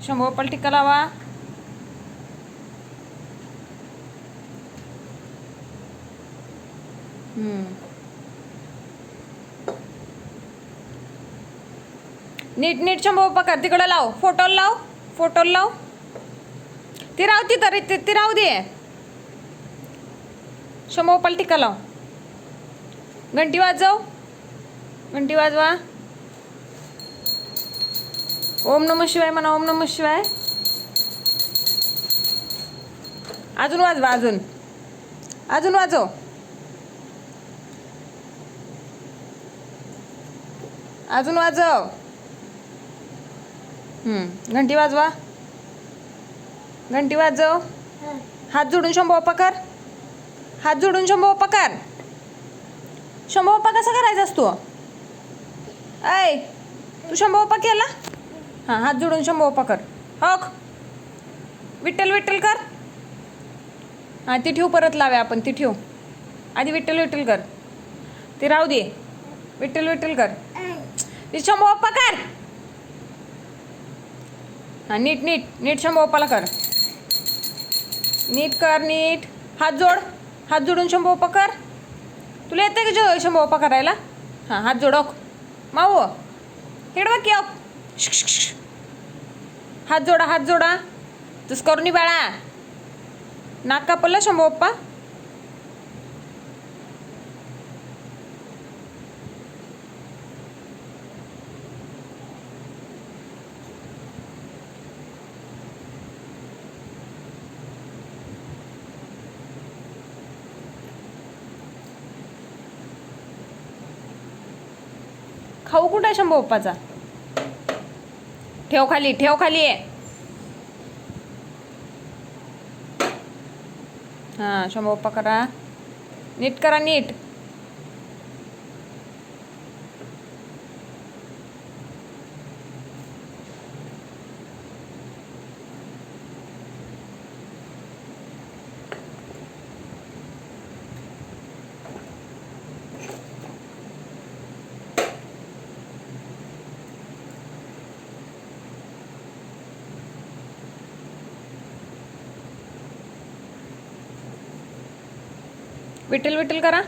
शंभोपाल टिक्का लावा. नीट नीट शंभोपा कर. तिकडं लाव. फोटोला लाव. फोटोला लाव. ती राव ती राहू दे. शंभोपाल टिक्का लाव. घंटी वाजव. घंटी वाजवा. ओम नमः शिवाय म्हणा. ओम नमः शिवाय. अजून वाजवा. अजून वाजव. अजून वाजव. घंटी वाजवा. घंटी वाजव. हात जोडून शंभोपा कर. हात जोडून शंभोपा कर. शंभोपा कसा करायचा असतो? ऐ तू शंभोपा केला? हां हात जोडून शंभोपा कर. हक विठ्ठल विठ्ठल कर. हां ती ठेव. परत लावे आपण. ती ठेव. आधी विठ्ठल विठ्ठल कर. ती राहू दे. विठ्ठल विठ्ठल कर. ती शंभोपा कर. हां नीट नीट नीट शंभोपाला कर. नीट कर. नीट. हात जोड. हात जोडून शंभोपा कर. तुला येते का शंभोपा करायला? हां हात जोडक. माऊ हिडवा की अक. हात जोडा. हात जोडा. तूच करून बाळा. नाक कापला शंभोपा. खाऊ कुठे आहे शंभोपाचा? ठेव खाली. ठेव खाली आहे. हां शंभोपा करा. नीट करा. नीट. विठ्ठल विठ्ठल करा.